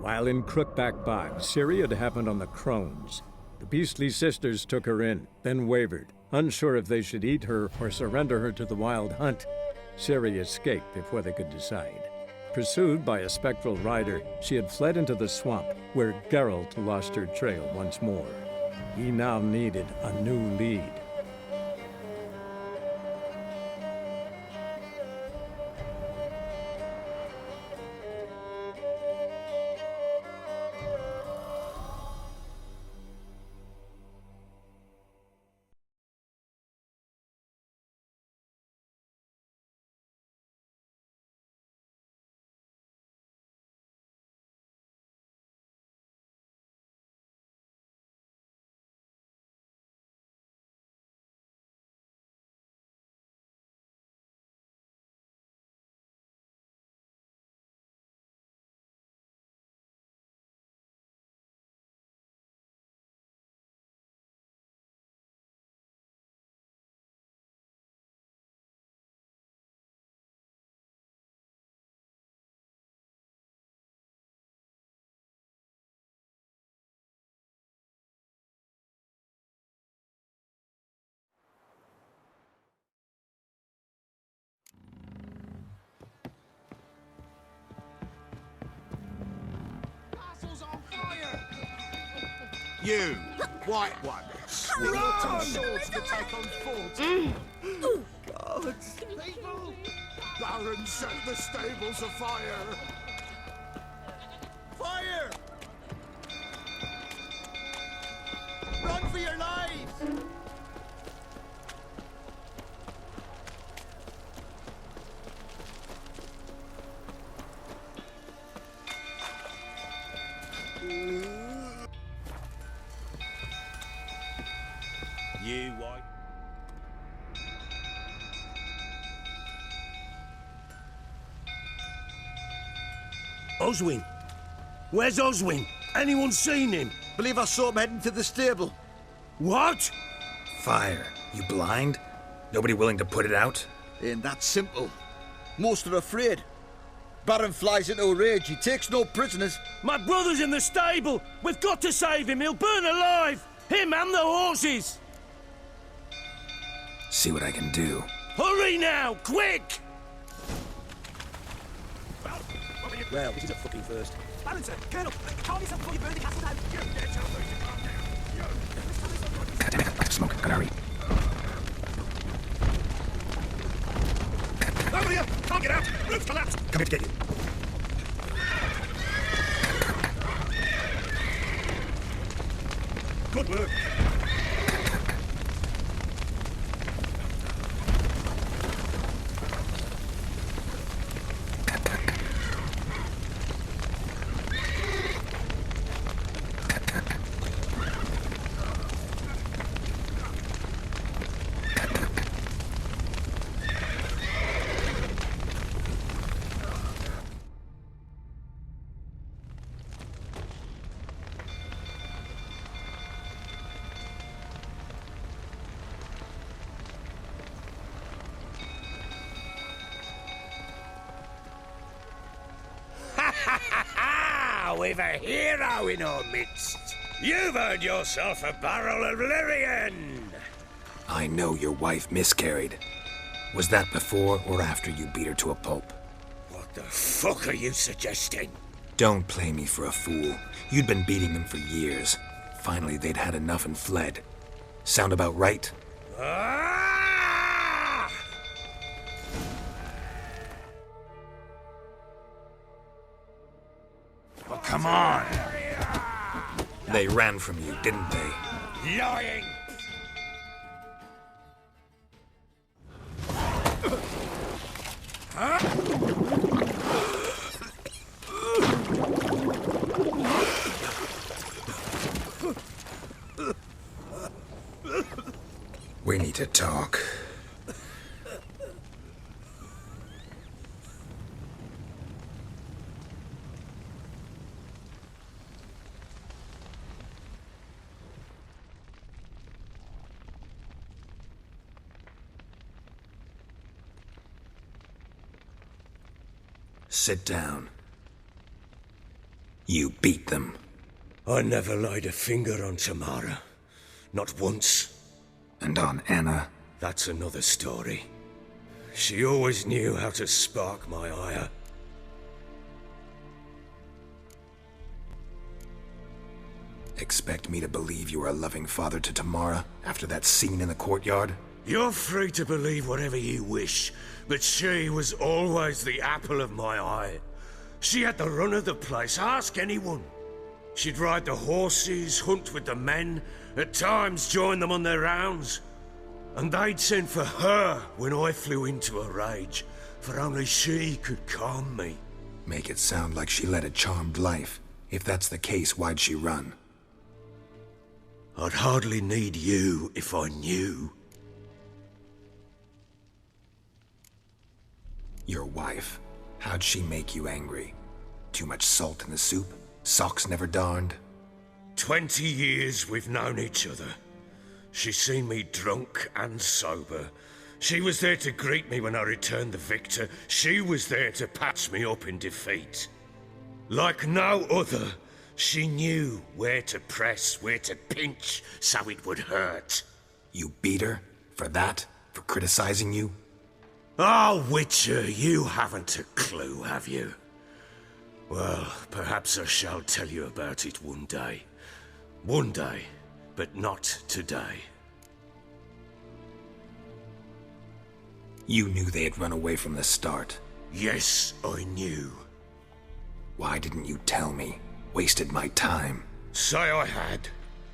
While in Crookback Bog, Ciri had happened on the Crones. The beastly sisters took her in, then wavered, unsure if they should eat her or surrender her to the Wild Hunt. Ciri escaped before they could decide. Pursued by a spectral rider, she had fled into the swamp, where Geralt lost her trail once more. He now needed a new lead. You, white one, swing your two swords to take on forts. God. People, Baron set the stables afire. Fire! Run for your lives! You white. Oswin? Where's Oswin? Anyone seen him? Believe I saw him heading to the stable. What? Fire. You blind? Nobody willing to put it out? Ain't that simple. Most are afraid. Baron flies into a rage. He takes no prisoners. My brother's in the stable. We've got to save him. He'll burn alive. Him and the horses. See what I can do. Hurry now, quick! Well, this is a fucking first. Baron, sir, Colonel, calm yourself before you burn the castle down. God damn it, I have smoke. Gotta hurry. Over here! Can't get out! Roof collapsed! Come here to get you. Good work. We've a hero in our midst. You've earned yourself a barrel of Lyrian. I know your wife miscarried. Was that before or after you beat her to a pulp? What the fuck are you suggesting? Don't play me for a fool. You'd been beating them for years. Finally, they'd had enough and fled. Sound about right? Ah! Well, come on! They ran from you, didn't they? Lying! We need to talk. Sit down. You beat them. I never laid a finger on Tamara. Not once. And on Anna? That's another story. She always knew how to spark my ire. Expect me to believe you were a loving father to Tamara after that scene in the courtyard? You're free to believe whatever you wish, but she was always the apple of my eye. She had the run of the place, ask anyone. She'd ride the horses, hunt with the men, at times join them on their rounds. And they'd send for her when I flew into a rage, for only she could calm me. Make it sound like she led a charmed life. If that's the case, why'd she run? I'd hardly need you if I knew. Your wife. How'd she make you angry? Too much salt in the soup? Socks never darned? 20 years we've known each other. She's seen me drunk and sober. She was there to greet me when I returned the victor. She was there to patch me up in defeat. Like no other, she knew where to press, where to pinch, so it would hurt. You beat her? For that? For criticizing you? Oh, Witcher, you haven't a clue, have you? Well, perhaps I shall tell you about it one day. One day, but not today. You knew they had run away from the start. Yes, I knew. Why didn't you tell me? Wasted my time. Say I had.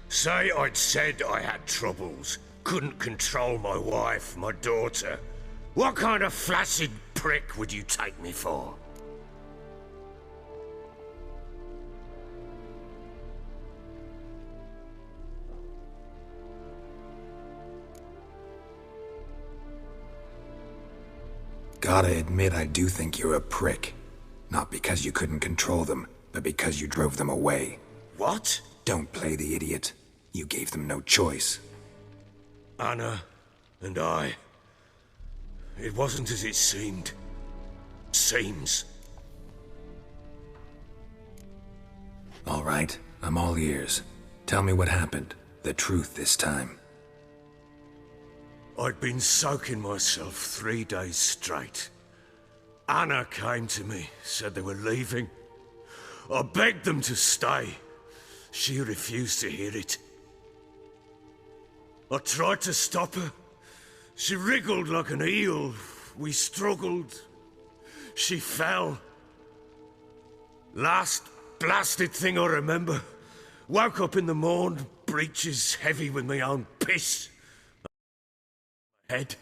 Say I'd said I had troubles. Couldn't control my wife, my daughter. What kind of flaccid prick would you take me for? Gotta admit, I do think you're a prick. Not because you couldn't control them, but because you drove them away. What? Don't play the idiot. You gave them no choice. Anna and I. It wasn't as it seemed. Seems. All right, I'm all ears. Tell me what happened. The truth this time. I'd been soaking myself 3 days straight. Anna came to me, said they were leaving. I begged them to stay. She refused to hear it. I tried to stop her. She wriggled like an eel. We struggled. She fell. Last blasted thing I remember. Woke up in the morn, breeches heavy with my own piss. Head.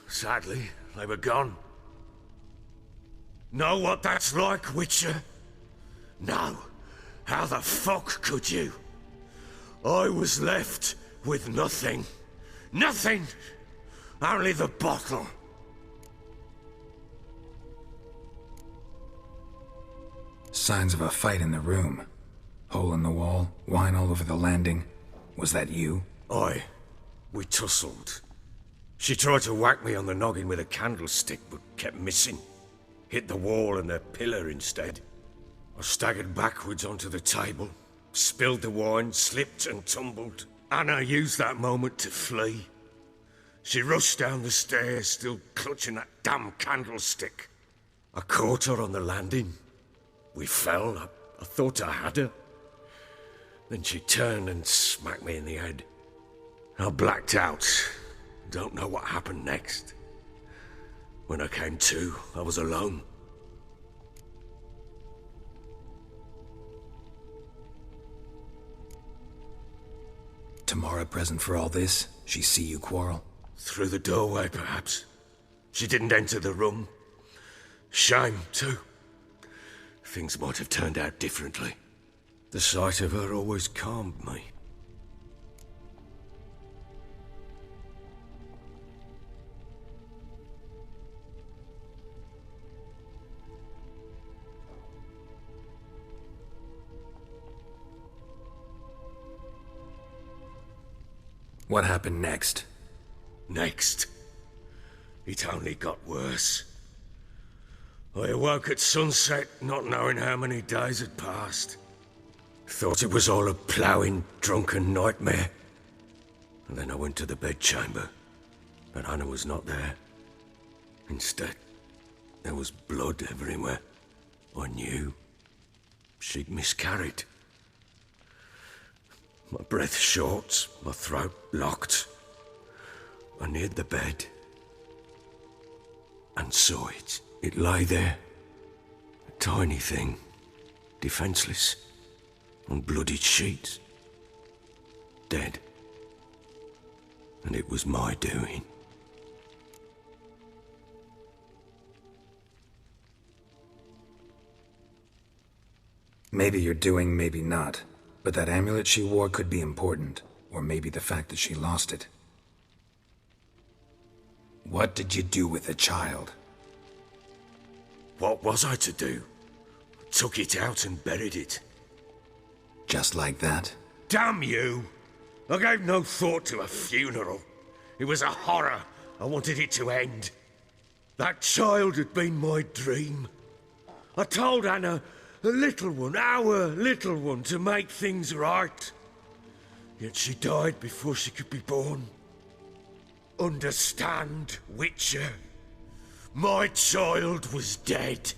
Sadly, they were gone. Know what that's like, Witcher? No. How the fuck could you? I was left with nothing. Nothing! Only the bottle. Signs of a fight in the room. Hole in the wall, wine all over the landing. Was that you? We tussled. She tried to whack me on the noggin with a candlestick, but kept missing. Hit the wall and a pillar instead. I staggered backwards onto the table, spilled the wine, slipped and tumbled. Anna used that moment to flee. She rushed down the stairs, still clutching that damn candlestick. I caught her on the landing. We fell. I thought I had her. Then she turned and smacked me in the head. I blacked out. Don't know what happened next. When I came to, I was alone. Tamara present for all this? She see you quarrel? Through the doorway, perhaps. She didn't enter the room. Shame, too. Things might have turned out differently. The sight of her always calmed me. What happened next? Next, it only got worse. I awoke at sunset, not knowing how many days had passed. Thought it was all a ploughing, drunken nightmare. And then I went to the bedchamber, but Anna was not there. Instead, there was blood everywhere. I knew she'd miscarried. My breath short, my throat locked. I neared the bed and saw it. It lay there, a tiny thing, defenseless, on bloodied sheets, dead. And it was my doing. Maybe you're doing, maybe not. But that amulet she wore could be important. Or maybe the fact that she lost it. What did you do with the child? What was I to do? Took it out and buried it. Just like that? Damn you! I gave no thought to a funeral. It was a horror. I wanted it to end. That child had been my dream. I told Anna, the little one, our little one, to make things right. Yet she died before she could be born. Understand, Witcher? My child was dead.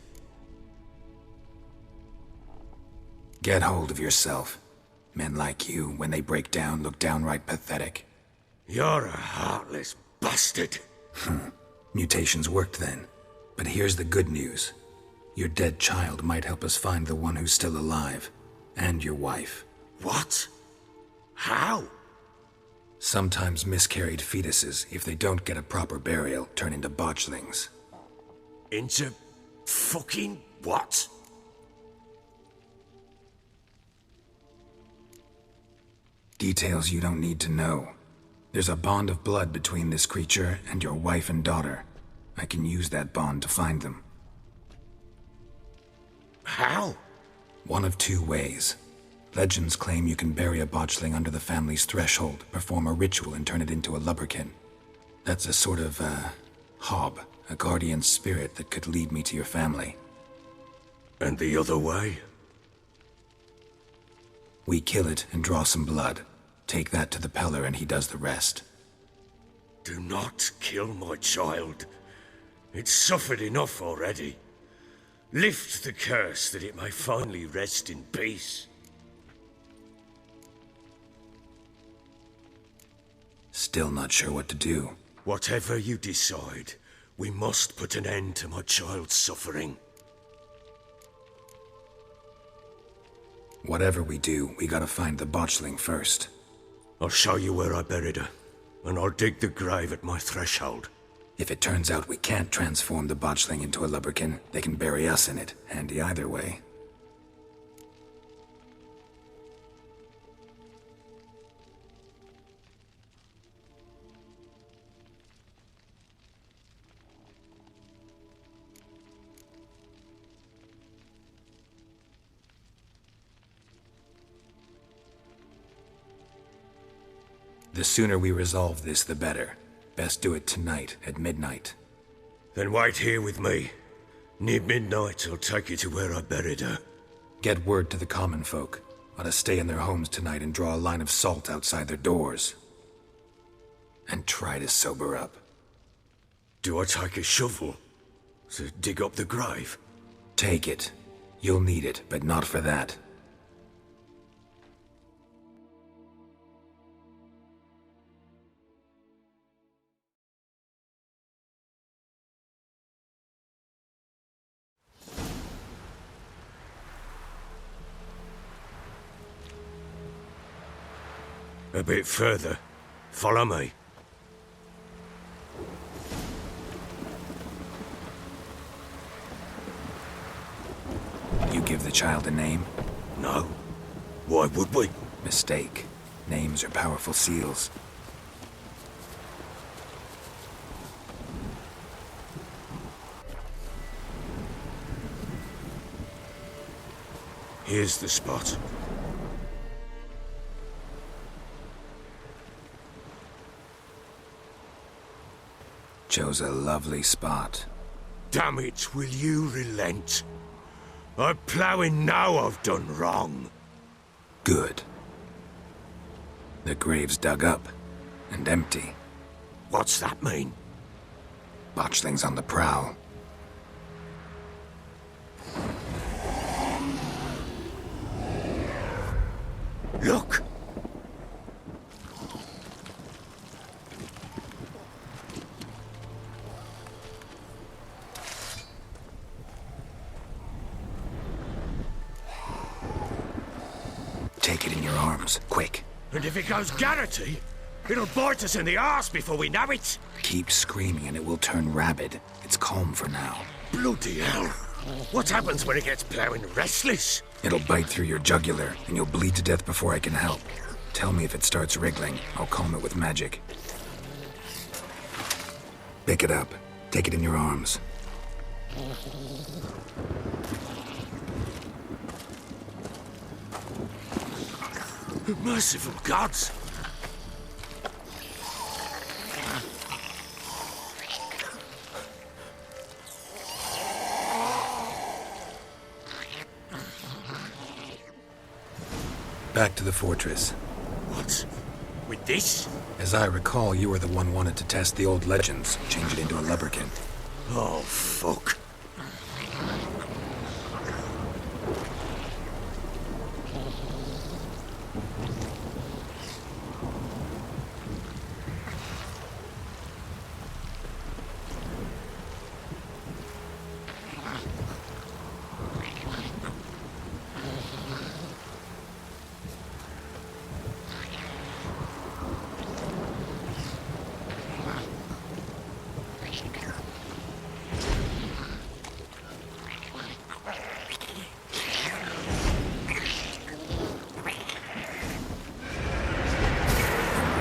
Get hold of yourself. Men like you, when they break down, look downright pathetic. You're a heartless bastard. Mutations worked then. But here's the good news. Your dead child might help us find the one who's still alive. And your wife. What? How? Sometimes miscarried fetuses, if they don't get a proper burial, turn into botchlings. Into fucking what? Details you don't need to know. There's a bond of blood between this creature and your wife and daughter. I can use that bond to find them. How? One of two ways. Legends claim you can bury a botchling under the family's threshold, perform a ritual and turn it into a lubberkin. That's a sort of, hob, a guardian spirit that could lead me to your family. And the other way? We kill it and draw some blood. Take that to the Peller and he does the rest. Do not kill my child. It's suffered enough already. Lift the curse that it may finally rest in peace. Still not sure what to do. Whatever you decide, we must put an end to my child's suffering. Whatever we do, we gotta find the botchling first. I'll show you where I buried her, and I'll dig the grave at my threshold. If it turns out we can't transform the botchling into a lubberkin, they can bury us in it. Handy either way. The sooner we resolve this, the better. Best do it tonight, at midnight. Then wait here with me. Near midnight, I'll take you to where I buried her. Get word to the common folk. Ought to stay in their homes tonight and draw a line of salt outside their doors. And try to sober up. Do I take a shovel to dig up the grave? Take it. You'll need it, but not for that. A bit further. Follow me. You give the child a name? No. Why would we? Mistake. Names are powerful seals. Here's the spot. Chose a lovely spot. Damn it, will you relent? I'm ploughing now I've done wrong. Good. The grave's dug up and empty. What's that mean? Botchling's on the prowl. Look! Take it in your arms, quick. And if it goes Garrity, it'll bite us in the arse before we know it. Keep screaming and it will turn rabid. It's calm for now. Bloody hell. What happens when it gets ploughing restless? It'll bite through your jugular, and you'll bleed to death before I can help. Tell me if it starts wriggling. I'll calm it with magic. Pick it up. Take it in your arms. Merciful gods! Back to the fortress. What? With this? As I recall, you were the one wanted to test the old legends, change it into a lubberkin. Oh, fuck.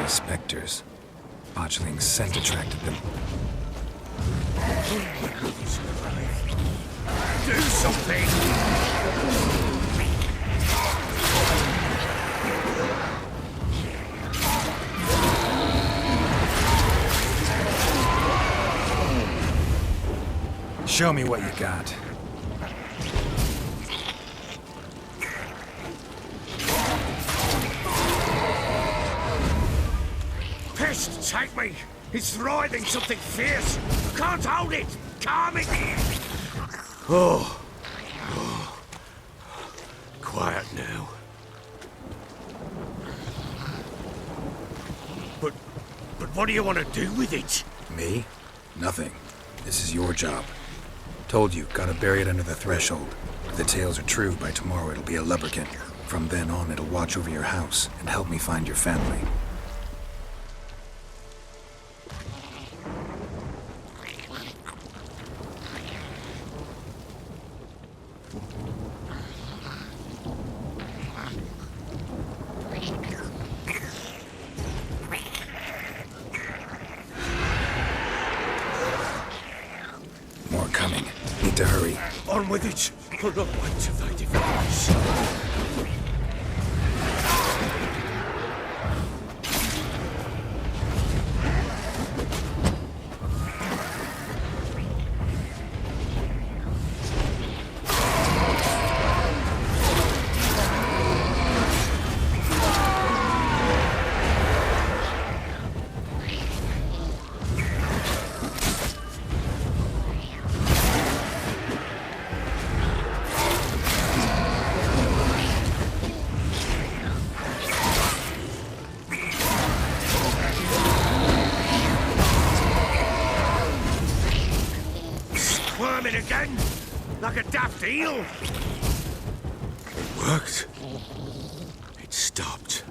Spectres. Botchling's scent attracted them. Do something! Show me what you got. Pest, take me! It's writhing something fierce! Can't hold it! Calm it! Oh. Quiet now. But what do you want to do with it? Me? Nothing. This is your job. Told you, gotta bury it under the threshold. If the tales are true, by tomorrow it'll be a lubberkin. From then on, it'll watch over your house and help me find your family. More coming. Need to hurry. On with it! Or not wait till they devise. Squirming again, like a daft eel. It worked. It stopped.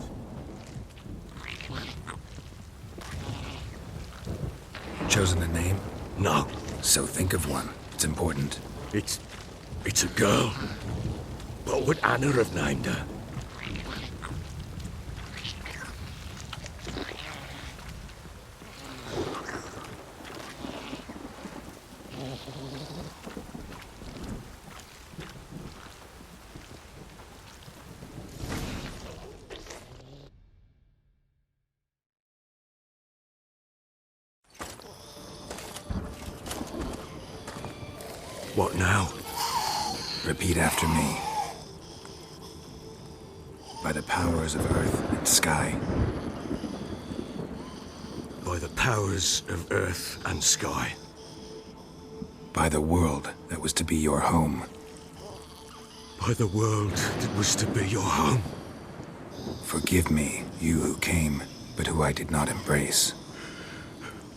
Chosen a name? No, So think of one. It's important. it's a girl. What would Anna have named her? Repeat after me. By the powers of earth and sky. By the powers of earth and sky. By the world that was to be your home. By the world that was to be your home. Forgive me, you who came, but who I did not embrace.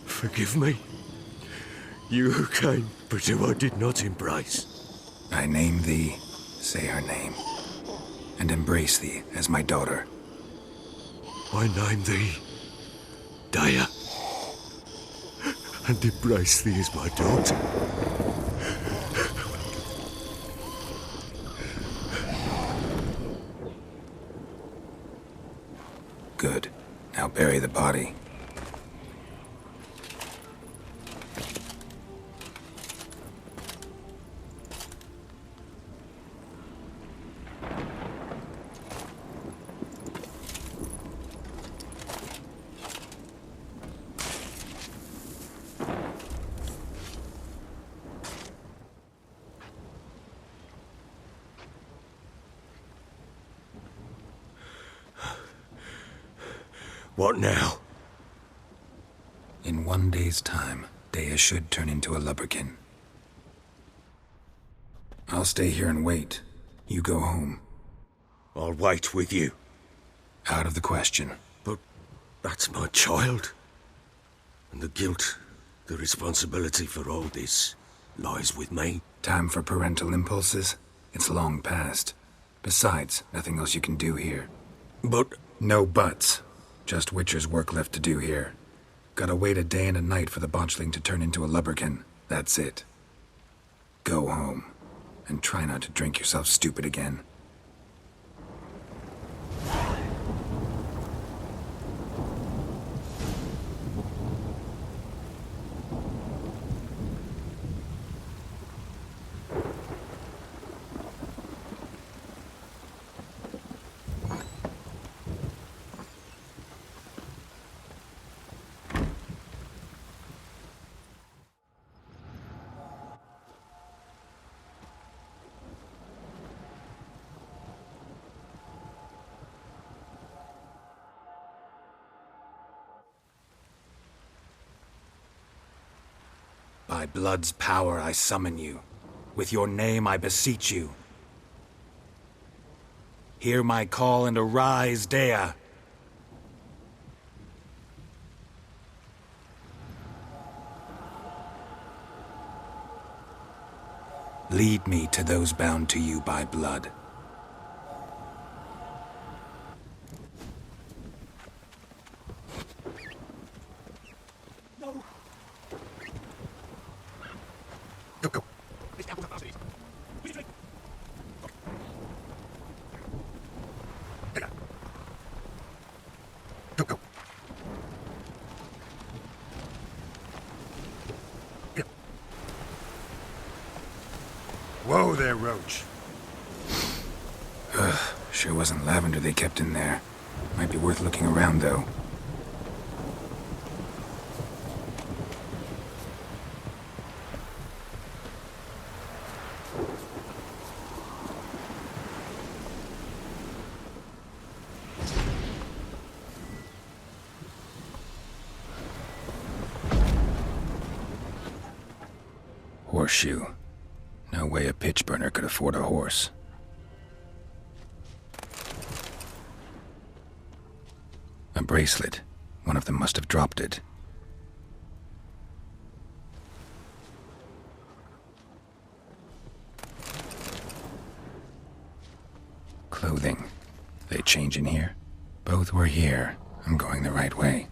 Forgive me, you who came, but who I did not embrace. I name thee, say her name, and embrace thee as my daughter. I name thee, Daya, and embrace thee as my daughter. Good. Now bury the body. What now? In 1 day's time, Dea should turn into a lubberkin. I'll stay here and wait. You go home. I'll wait with you. Out of the question. But that's my child. And the guilt, the responsibility for all this lies with me. Time for parental impulses? It's long past. Besides, nothing else you can do here. But... No buts. Just Witcher's work left to do here. Gotta wait a day and a night for the botchling to turn into a lubberkin. That's it. Go home. And try not to drink yourself stupid again. By blood's power I summon you. With your name I beseech you. Hear my call and arise, Dea. Lead me to those bound to you by blood. Go, go. Go, go. Whoa there, Roach. Sure wasn't lavender they kept in there. Might be worth looking around, though. Horseshoe. No way a pitch burner could afford a horse. A bracelet. One of them must have dropped it. Clothing. They change in here? Both were here. I'm going the right way.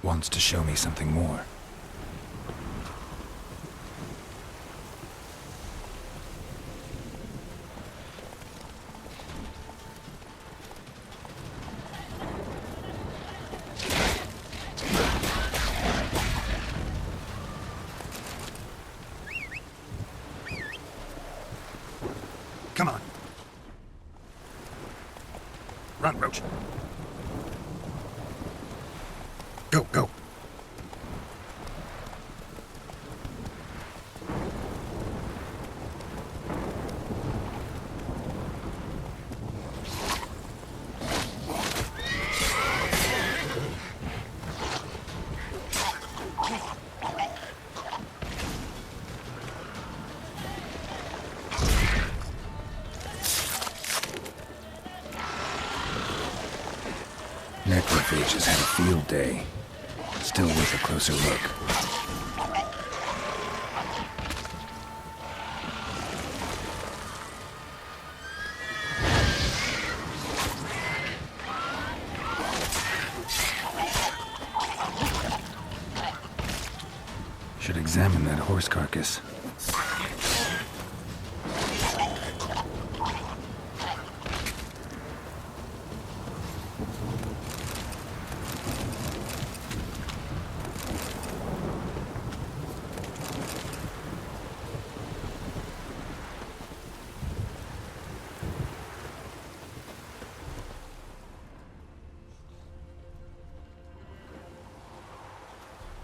Wants to show me something more. Come on. Run, Roach. Go, go. necrophage has had a field day. Still worth a closer look. Should examine that horse carcass.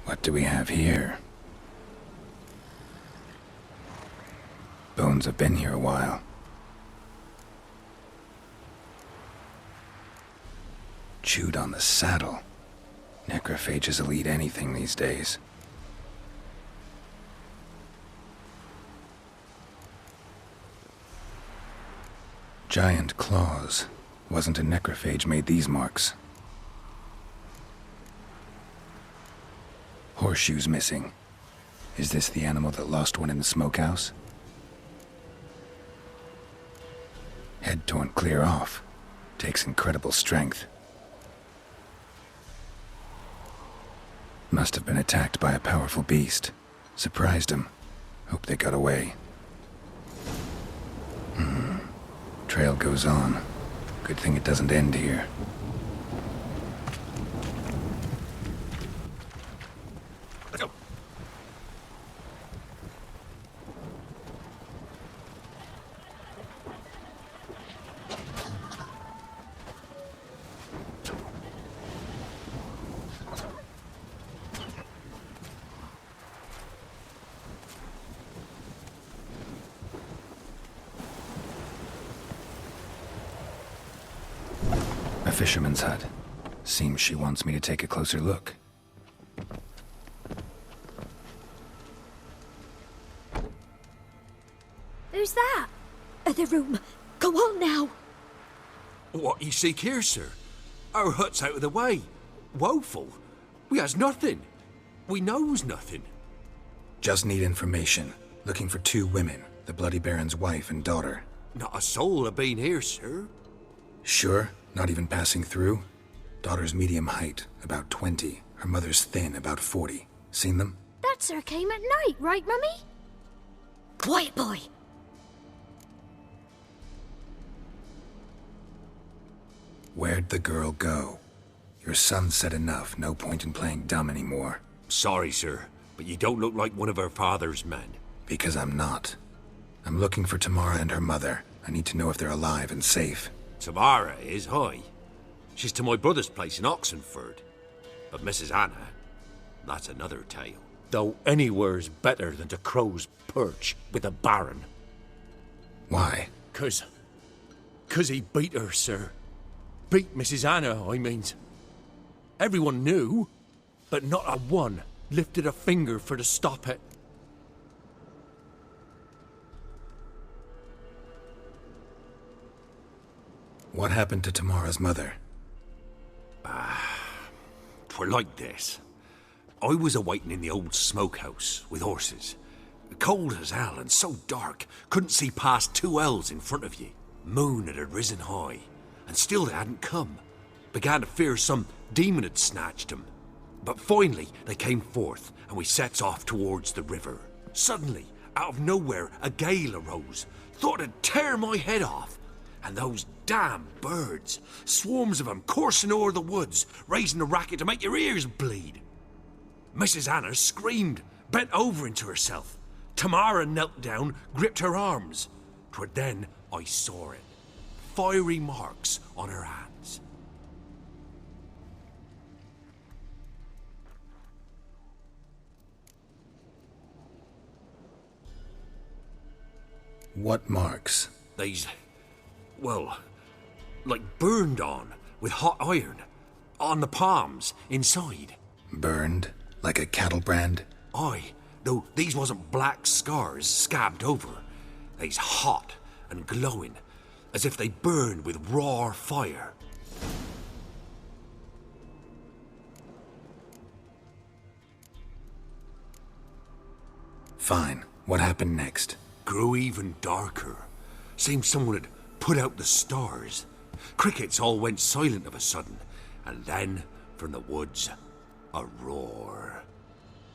What do we have here? Bones have been here a while. Chewed on the saddle. Necrophages will eat anything these days. Giant claws. Wasn't a necrophage made these marks. Horseshoes missing. Is this the animal that lost one in the smokehouse? Head torn clear off. Takes incredible strength. Must have been attacked by a powerful beast. Surprised him. Hope they got away. Trail goes on. Good thing it doesn't end here. A fisherman's hut. Seems she wants me to take a closer look. Who's that? The room. Go on now. What you seek here, sir? Our hut's out of the way. Woeful. We has nothing. We knows nothing. Just need information. Looking for 2 women. The Bloody Baron's wife and daughter. Not a soul have been here, sir. Sure? Not even passing through? Daughter's medium height, about 20. Her mother's thin, about 40. Seen them? That sir came at night, right, Mummy? Quiet, boy. Where'd the girl go? Your son said enough. No point in playing dumb anymore. Sorry, sir, but you don't look like one of our father's men. Because I'm not. I'm looking for Tamara and her mother. I need to know if they're alive and safe. Tamara is, hi. She's to my brother's place in Oxenford. But Mrs. Anna, that's another tale. Though anywhere's better than to Crow's Perch with the Baron. Why? 'Cause he beat her, sir. Beat Mrs. Anna, I means. Everyone knew, but not a one lifted a finger for to stop it. What happened to Tamara's mother? 'Twere like this. I was awaiting in the old smokehouse with horses. Cold as hell and so dark, couldn't see past 2 ells in front of ye. Moon had risen high, and still they hadn't come. Began to fear some demon had snatched them. But finally they came forth, and we sets off towards the river. Suddenly, out of nowhere, a gale arose. Thought it'd tear my head off. And those damn birds, swarms of them coursing o'er the woods, raising a racket to make your ears bleed. Mrs. Anna screamed, bent over into herself. Tamara knelt down, gripped her arms. 'Twere then I saw it. Fiery marks on her hands. What marks? They's, well, like burned on with hot iron. On the palms, inside. Burned? Like a cattle brand? Aye, though these wasn't black scars scabbed over. They's hot and glowing, as if they burned with raw fire. Fine. What happened next? Grew even darker. Seemed someone had put out the stars. Crickets all went silent of a sudden, and then, from the woods, a roar.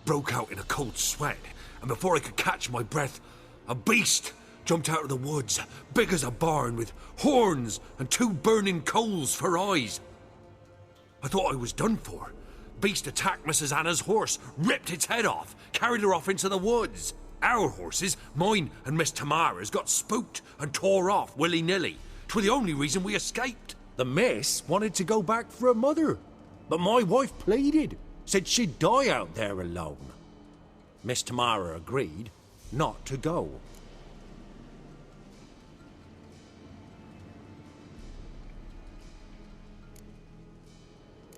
Broke out in a cold sweat, and before I could catch my breath, a beast jumped out of the woods, big as a barn, with horns and 2 burning coals for eyes. I thought I was done for. Beast attacked Mrs. Anna's horse, ripped its head off, carried her off into the woods. Our horses, mine and Miss Tamara's, got spooked and tore off willy-nilly. 'Twere the only reason we escaped. The miss wanted to go back for her mother, but my wife pleaded, said she'd die out there alone. Miss Tamara agreed not to go.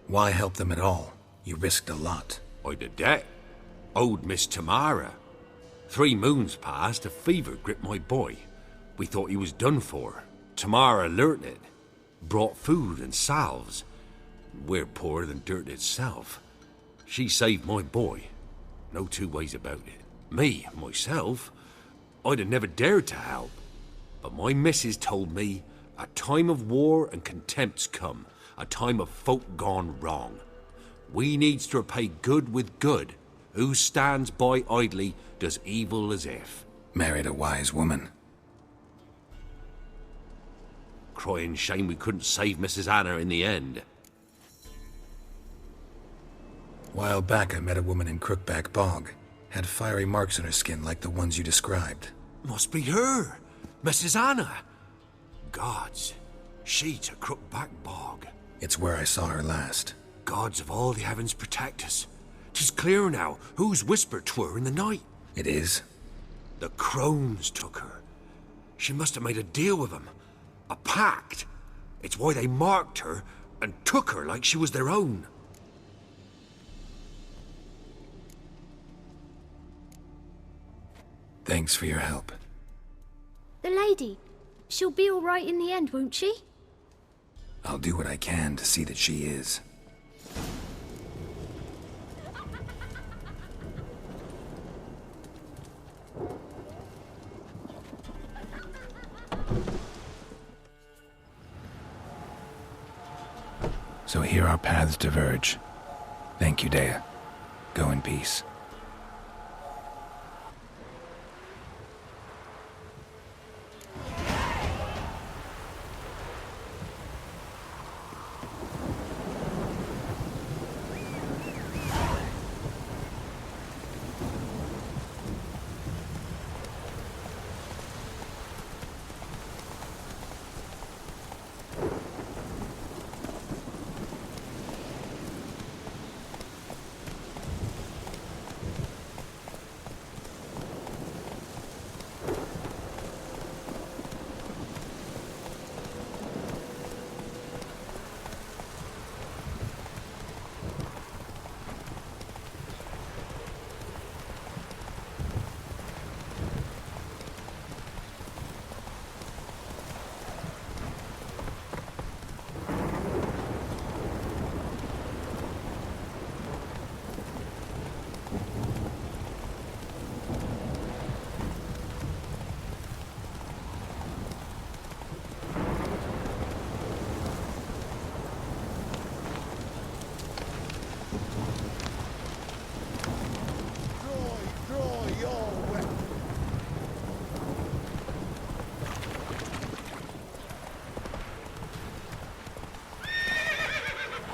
Why help them at all? You risked a lot. I did that. Owed Miss Tamara. 3 moons passed, a fever gripped my boy. We thought he was done for. Tamara learnt it. Brought food and salves. We're poorer than dirt itself. She saved my boy. No 2 ways about it. Me, myself, I'd have never dared to help. But my missus told me a time of war and contempt's come. A time of folk gone wrong. We needs to repay good with good. Who stands by idly does evil as if. Married a wise woman. Crying shame we couldn't save Mrs. Anna in the end. While back I met a woman in Crookback Bog. Had fiery marks on her skin like the ones you described. Must be her, Mrs. Anna. Gods, she to Crookback Bog. It's where I saw her last. Gods of all the heavens protect us. 'Tis clear now whose whisper 'twere in the night. It is? The crones took her. She must have made a deal with them. A pact. It's why they marked her and took her like she was their own. Thanks for your help. The lady. She'll be all right in the end, won't she? I'll do what I can to see that she is. So here our paths diverge. Thank you, Dea. Go in peace.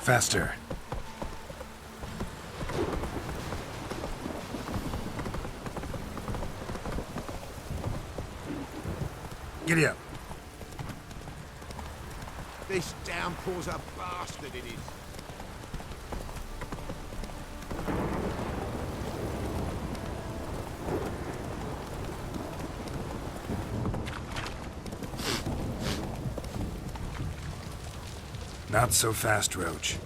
Faster. Giddy up. This downpour's a bastard, it is. Not so fast, Roach.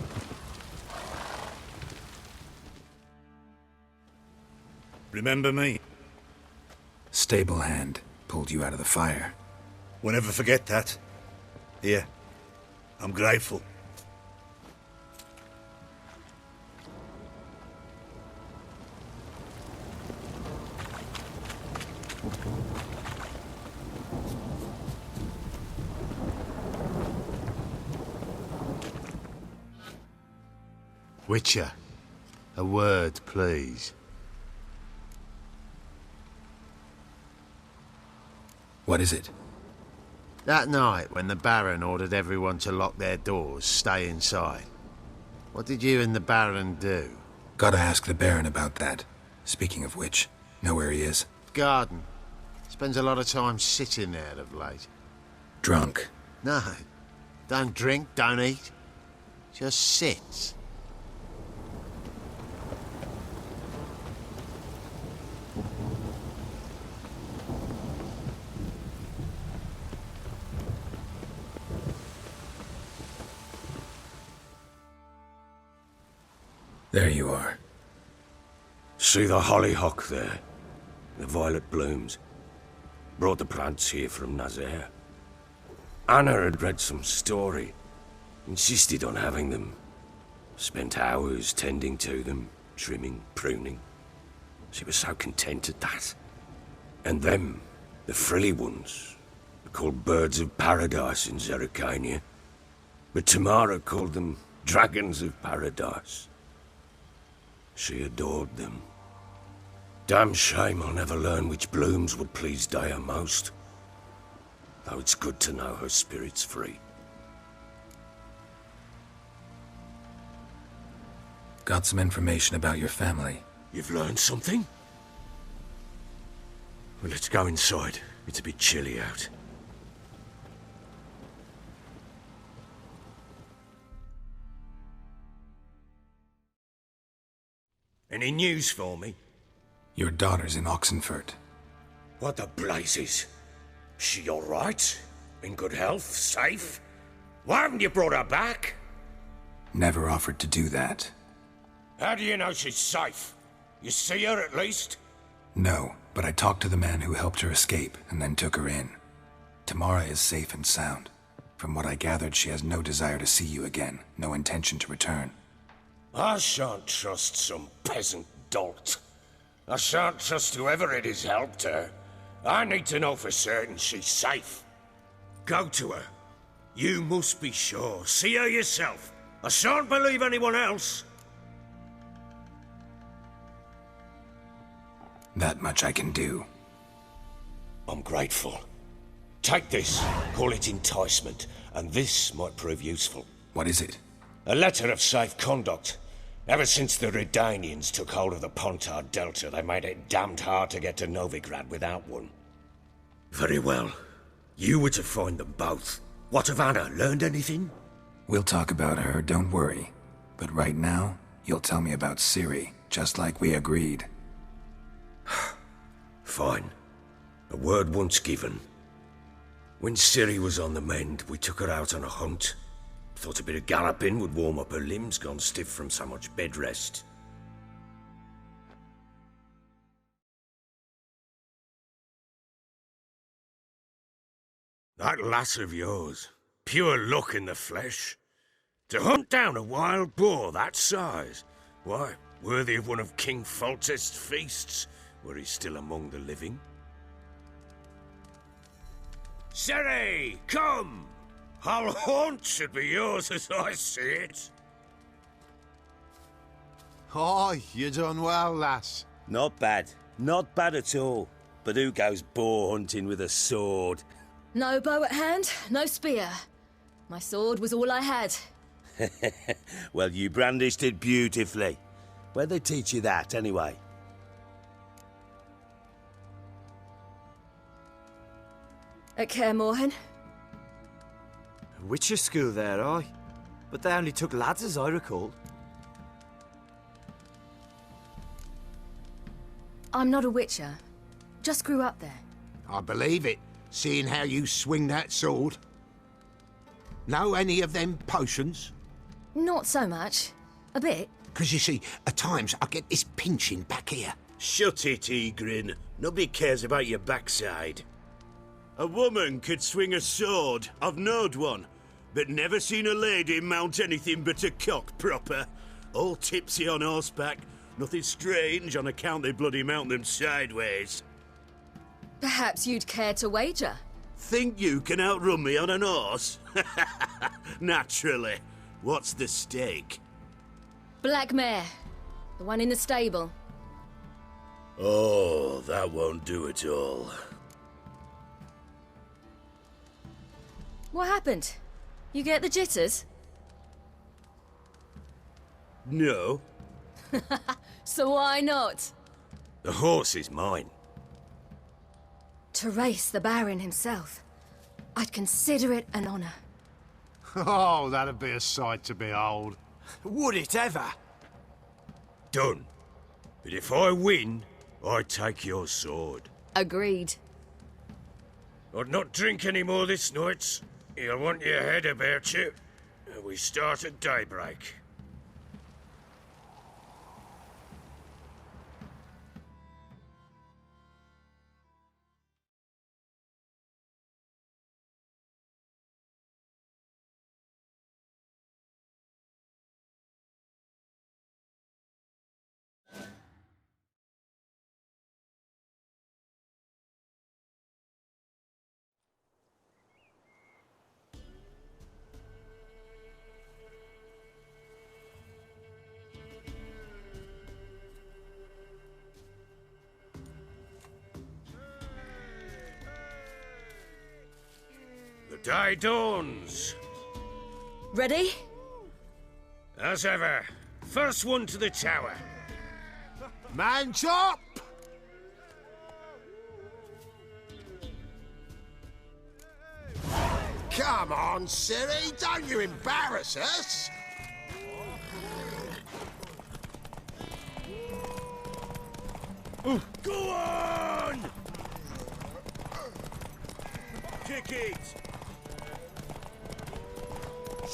Remember me? Stable hand pulled you out of the fire. We'll never forget that. Here, I'm grateful. Witcher, a word, please. What is it? That night when the Baron ordered everyone to lock their doors, stay inside. What did you and the Baron do? Gotta ask the Baron about that. Speaking of which, know where he is? Garden. Spends a lot of time sitting there of late. Drunk. No. Don't drink, don't eat. Just sits. There you are. See the hollyhock there? The violet blooms. Brought the plants here from Nazaire. Anna had read some story. Insisted on having them. Spent hours tending to them, trimming, pruning. She was so content at that. And them, the frilly ones, are called birds of paradise in Zerrikania. But Tamara called them dragons of paradise. She adored them. Damn shame I'll never learn which blooms would please Daya most. Though it's good to know her spirit's free. Got some information about your family. You've learned something? Well, let's go inside. It's a bit chilly out. Any news for me? Your daughter's in Oxenfurt. What the blazes? She all right? In good health? Safe? Why haven't you brought her back? Never offered to do that. How do you know she's safe? You see her at least? No, but I talked to the man who helped her escape and then took her in. Tamara is safe and sound. From what I gathered, she has no desire to see you again, no intention to return. I shan't trust some peasant dolt. I shan't trust whoever it is helped her. I need to know for certain she's safe. Go to her. You must be sure. See her yourself. I shan't believe anyone else. That much I can do. I'm grateful. Take this. Call it enticement. And this might prove useful. What is it? A letter of safe conduct. Ever since the Redanians took hold of the Pontard Delta, they made it damned hard to get to Novigrad without one. Very well. You were to find them both. What of Anna? Learned anything? We'll talk about her, don't worry. But right now, you'll tell me about Ciri, just like we agreed. Fine. A word once given. When Ciri was on the mend, we took her out on a hunt. Thought a bit of galloping would warm up her limbs, gone stiff from so much bed rest. That lass of yours, pure luck in the flesh. To hunt down a wild boar that size, why, worthy of one of King Foltest's feasts, were he still among the living. Ciri, come! Hull Haunt should be yours as I see it. Aye, you done well, lass. Not bad. Not bad at all. But who goes boar hunting with a sword? No bow at hand, no spear. My sword was all I had. Well, you brandished it beautifully. Where'd they teach you that, anyway? At Kaer Morhen. Witcher school there, aye. But they only took lads, as I recall. I'm not a witcher. Just grew up there. I believe it, seeing how you swing that sword. Know any of them potions? Not so much. A bit. 'Cause you see, at times I get this pinching back here. Shut it, Egrin. Nobody cares about your backside. A woman could swing a sword. I've knowed one. But never seen a lady mount anything but a cock proper. All tipsy on horseback. Nothing strange on account they bloody mount them sideways. Perhaps you'd care to wager? Think you can outrun me on an horse? Naturally. What's the stake? Black mare. The one in the stable. Oh, that won't do it all. What happened? You get the jitters? No. So why not? The horse is mine. To race the Baron himself. I'd consider it an honor. Oh, that'd be a sight to behold. Would it ever? Done. But if I win, I take your sword. Agreed. I'd not drink any more this night. You'll want your head about you. We start at daybreak. The day dawns. Ready? As ever, first one to the tower. Man chop! Come on, Siri, don't you embarrass us! Go on! Kick it!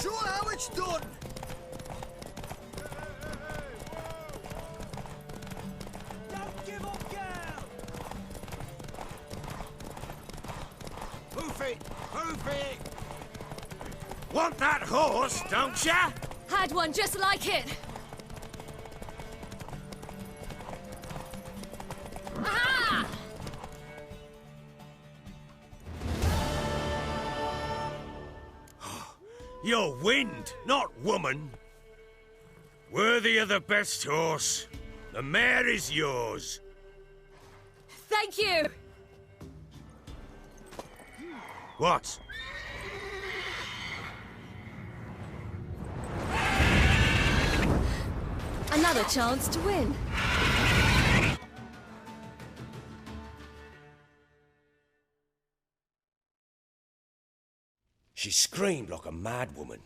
Show how it's done! Don't give up, girl! Hoof it! Hoof it! Want that horse, don't ya? Had one just like it. Aha! You're wind, not woman. Worthy of the best horse. The mare is yours. Thank you. What? Another chance to win. She screamed like a mad woman.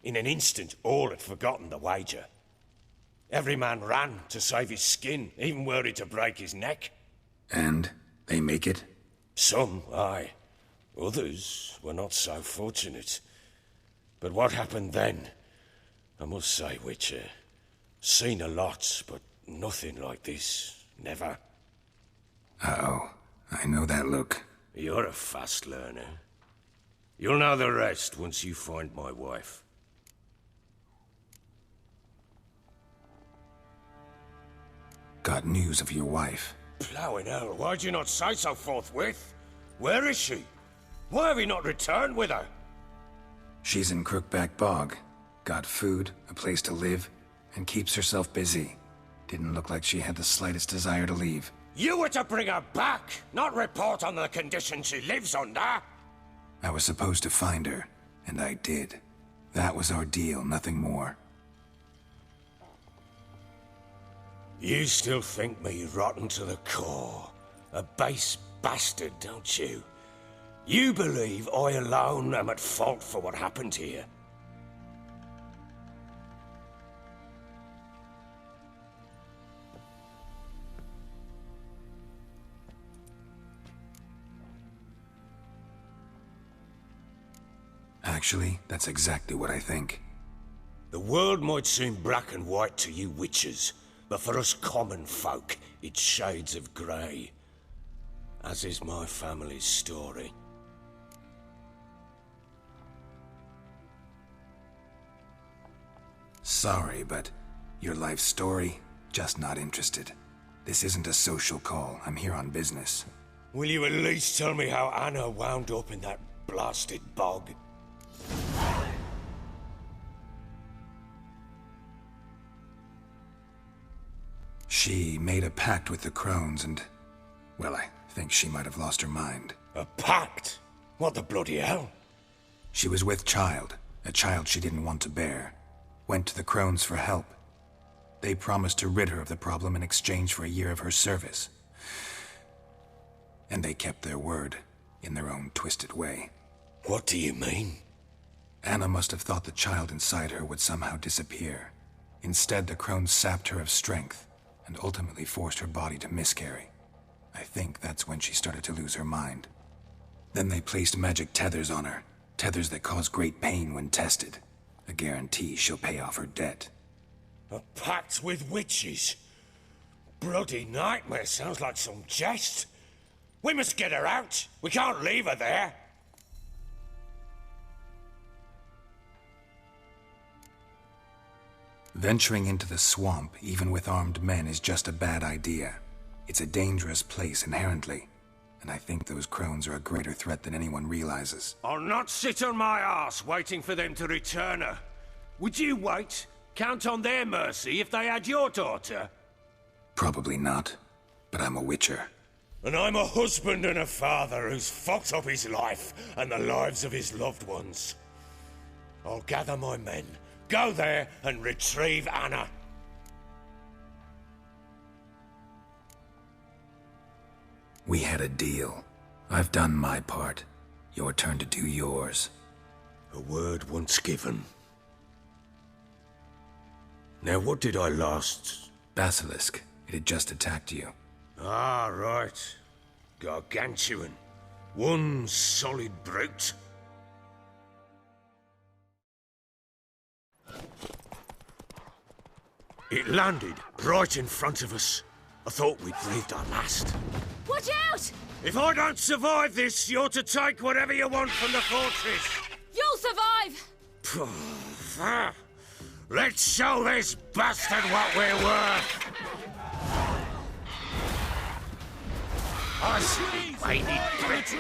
In an instant, all had forgotten the wager. Every man ran to save his skin, even worried to break his neck. And they make it? Some, aye. Others were not so fortunate. But what happened then? I must say, Witcher, seen a lot, but nothing like this. Never. Uh-oh. I know that look. You're a fast learner. You'll know the rest once you find my wife. Got news of your wife. Plowing hell, why'd you not say so forthwith? Where is she? Why have you not returned with her? She's in Crookback Bog. Got food, a place to live, and keeps herself busy. Didn't look like she had the slightest desire to leave. You were to bring her back, not report on the conditions she lives under. I was supposed to find her, and I did. That was our deal, nothing more. You still think me rotten to the core. A base bastard, don't you? You believe I alone am at fault for what happened here. Actually, that's exactly what I think. The world might seem black and white to you witches, but for us common folk, it's shades of grey. As is my family's story. Sorry, but your life story, just not interested. This isn't a social call. I'm here on business. Will you at least tell me how Anna wound up in that blasted bog? She made a pact with the crones and, well, I think she might have lost her mind. A pact? What the bloody hell? She was with child, a child she didn't want to bear. Went to the crones for help. They promised to rid her of the problem in exchange for a year of her service. And they kept their word, in their own twisted way. What do you mean? Anna must have thought the child inside her would somehow disappear. Instead, the crones sapped her of strength, and ultimately forced her body to miscarry. I think that's when she started to lose her mind. Then they placed magic tethers on her, tethers that cause great pain when tested. A guarantee she'll pay off her debt. A pact with witches? Bloody nightmare, sounds like some jest. We must get her out. We can't leave her there. Venturing into the swamp, even with armed men, is just a bad idea. It's a dangerous place inherently, and I think those crones are a greater threat than anyone realizes. I'll not sit on my arse waiting for them to return her. Would you wait? Count on their mercy if they had your daughter? Probably not, but I'm a witcher. And I'm a husband and a father who's fucked up his life and the lives of his loved ones. I'll gather my men, go there and retrieve Anna. We had a deal. I've done my part. Your turn to do yours. A word once given. Now what did I last... Basilisk. It had just attacked you. Ah, right. Gargantuan. One solid brute. It landed right in front of us. I thought we'd breathed our last. Watch out! If I don't survive this, you're to take whatever you want from the fortress. You'll survive! Let's show this bastard what we're worth. Us whiny bitch.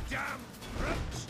Damn brutes.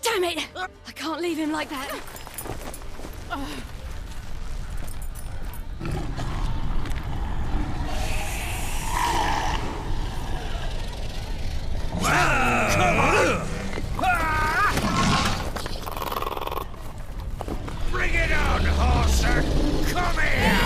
Damn it! I can't leave him like that. Come on! Bring it on, horser! Come here!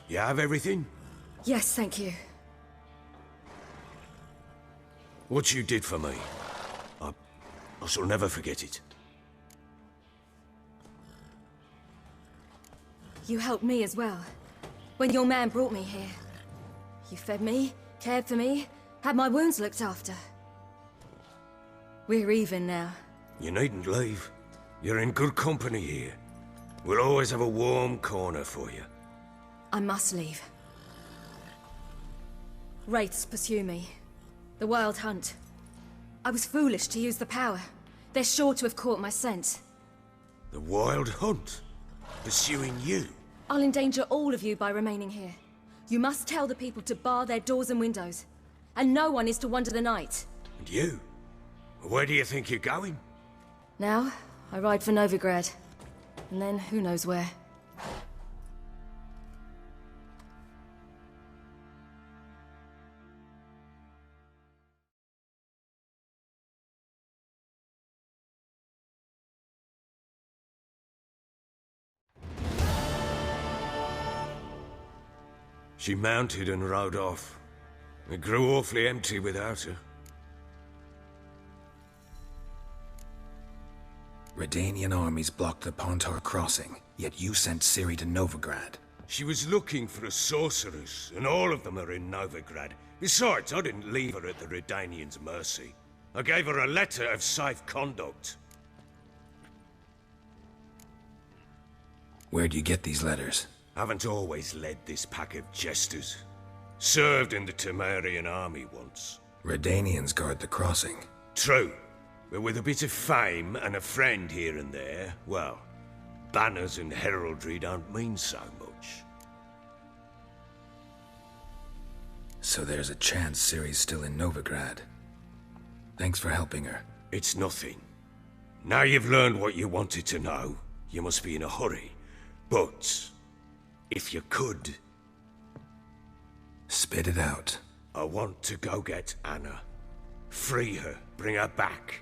You have everything? Yes, thank you. What you did for me, I shall never forget it. You helped me as well. When your man brought me here. You fed me, cared for me, had my wounds looked after. We're even now. You needn't leave. You're in good company here. We'll always have a warm corner for you. I must leave. Wraiths pursue me. The Wild Hunt. I was foolish to use the power. They're sure to have caught my scent. The Wild Hunt? Pursuing you? I'll endanger all of you by remaining here. You must tell the people to bar their doors and windows. And no one is to wander the night. And you? Where do you think you're going? Now, I ride for Novigrad. And then, who knows where. She mounted and rode off. It grew awfully empty without her. Redanian armies blocked the Pontar crossing, yet you sent Ciri to Novigrad. She was looking for a sorceress, and all of them are in Novigrad. Besides, I didn't leave her at the Redanians' mercy. I gave her a letter of safe conduct. Where'd you get these letters? Haven't always led this pack of jesters. Served in the Temerian army once. Redanians guard the crossing. True. But with a bit of fame and a friend here and there, well, banners and heraldry don't mean so much. So there's a chance Ciri's still in Novigrad. Thanks for helping her. It's nothing. Now you've learned what you wanted to know, you must be in a hurry. But if you could... Spit it out. I want to go get Anna. Free her, bring her back.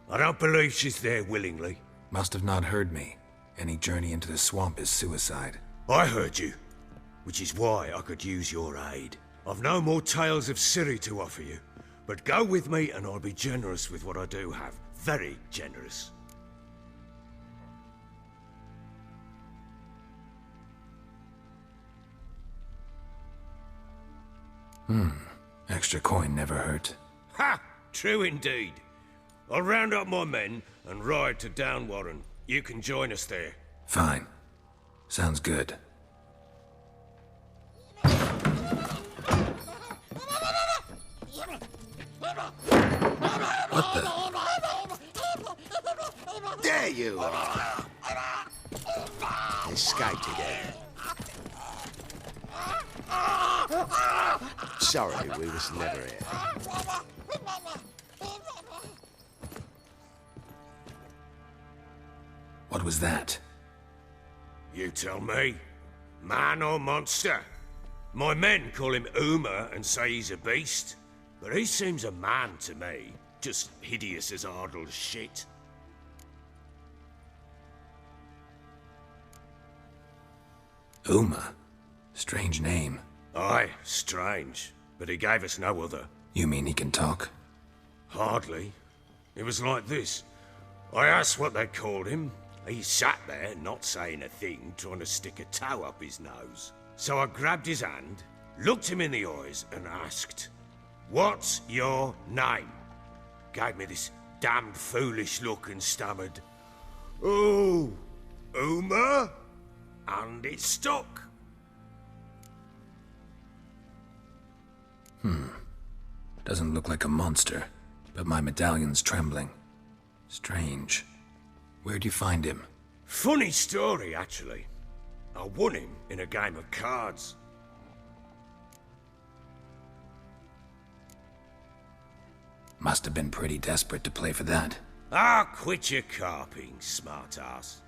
I don't believe she's there willingly. Must have not heard me. Any journey into the swamp is suicide. I heard you, which is why I could use your aid. I've no more tales of Ciri to offer you, but go with me and I'll be generous with what I do have. Very generous. Extra coin never hurt. Ha! True indeed. I'll round up my men and ride to Downwarren. You can join us there. Fine. Sounds good. What the? There you are. Escaped again. Sorry, we was never here. What was that? You tell me. Man or monster? My men call him Uma and say he's a beast, but he seems a man to me. Just hideous as Ardle's shit. Uma? Strange name. Aye, strange. But he gave us no other. You mean he can talk? Hardly. It was like this. I asked what they called him. He sat there, not saying a thing, trying to stick a toe up his nose. So I grabbed his hand, looked him in the eyes, and asked, "What's your name?" Gave me this damned foolish look and stammered, "Oh, Uma?" And it stuck. Doesn't look like a monster, but my medallion's trembling. Strange. Where'd you find him? Funny story, actually. I won him in a game of cards. Must have been pretty desperate to play for that. Ah, quit your carping, smart-ass.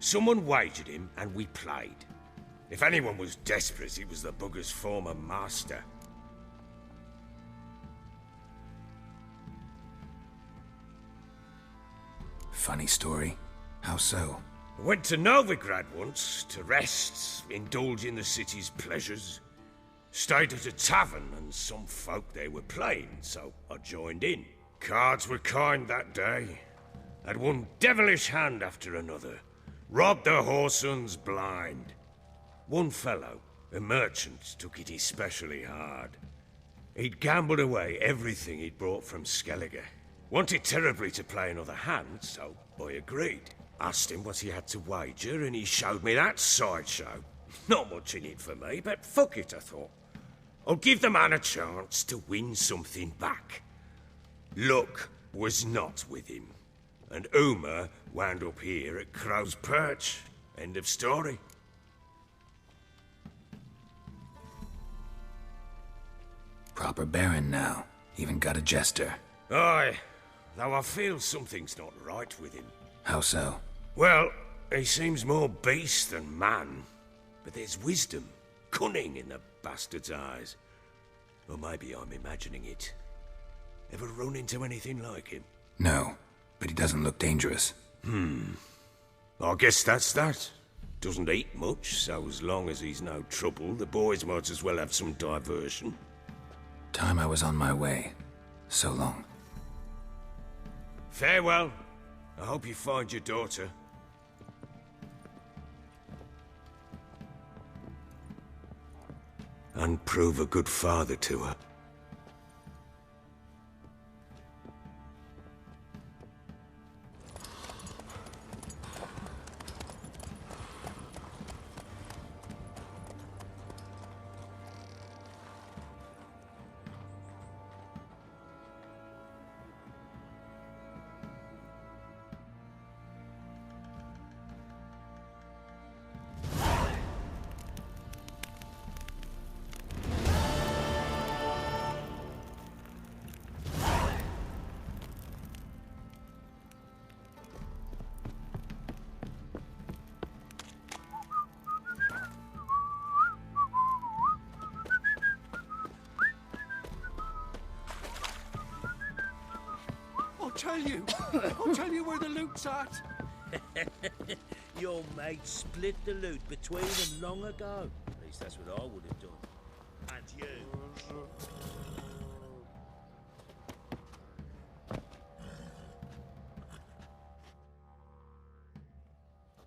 Someone wagered him, and we played. If anyone was desperate, it was the bugger's former master. Funny story. How so? I went to Novigrad once to rest, indulge in the city's pleasures. Stayed at a tavern and some folk there were playing, so I joined in. Cards were kind that day. Had one devilish hand after another. Robbed the whoresons blind. One fellow, a merchant, took it especially hard. He'd gambled away everything he'd brought from Skellige. Wanted terribly to play another hand, so I agreed. Asked him what he had to wager, and he showed me that sideshow. Not much in it for me, but fuck it, I thought. I'll give the man a chance to win something back. Luck was not with him, and Uma wound up here at Crow's Perch. End of story. Proper baron now. Even got a jester. Aye, though I feel something's not right with him. How so? Well, he seems more beast than man. But there's wisdom, cunning in the bastard's eyes. Or maybe I'm imagining it. Ever run into anything like him? No, but he doesn't look dangerous. I guess that's that. Doesn't eat much, so as long as he's no trouble, the boys might as well have some diversion. Time I was on my way. So long. Farewell. I hope you find your daughter. And prove a good father to her. I'll tell you where the loot's at. Your mate split the loot between them long ago. At least that's what I would have done. And you.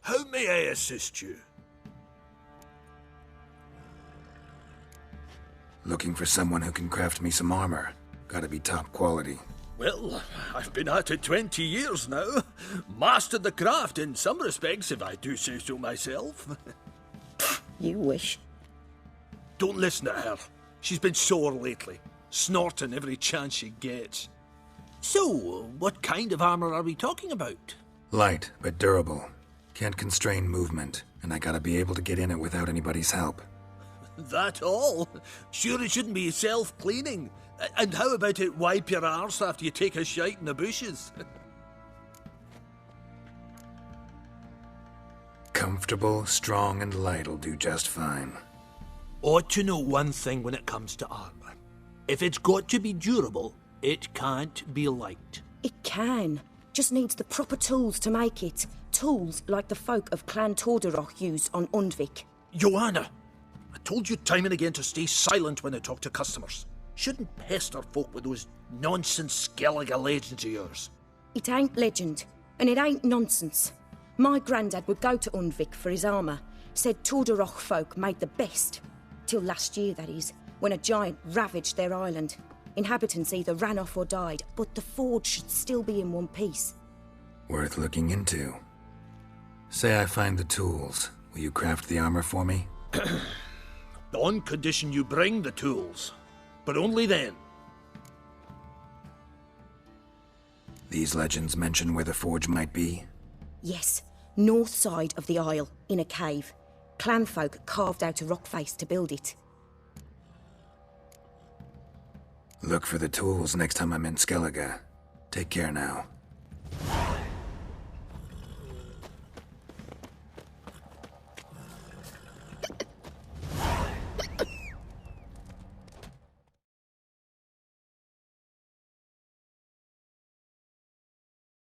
How may I assist you? Looking for someone who can craft me some armor. Gotta be top quality. Well, I've been at it 20 years now. Mastered the craft in some respects, if I do say so myself. You wish. Don't listen to her. She's been sore lately, snorting every chance she gets. So, what kind of armor are we talking about? Light, but durable. Can't constrain movement, and I gotta be able to get in it without anybody's help. That all? Sure it shouldn't be self-cleaning. And how about it wipe your arse after you take a shite in the bushes? Comfortable, strong, and light'll do just fine. Ought to know one thing when it comes to armor. If it's got to be durable, it can't be light. It can. Just needs the proper tools to make it. Tools like the folk of Clan Torderoch used on Undvik. Joanna, I told you time and again to stay silent when I talk to customers. Shouldn't pester folk with those nonsense Skellige legends of yours. It ain't legend, and it ain't nonsense. My granddad would go to Undvik for his armour. Said Torderoch folk made the best. Till last year, that is, when a giant ravaged their island. Inhabitants either ran off or died, but the forge should still be in one piece. Worth looking into. Say I find the tools. Will you craft the armor for me? On condition you bring the tools. But only then. These legends mention where the forge might be? Yes, north side of the isle, in a cave. Clanfolk carved out a rock face to build it. Look for the tools next time I'm in Skellige. Take care now.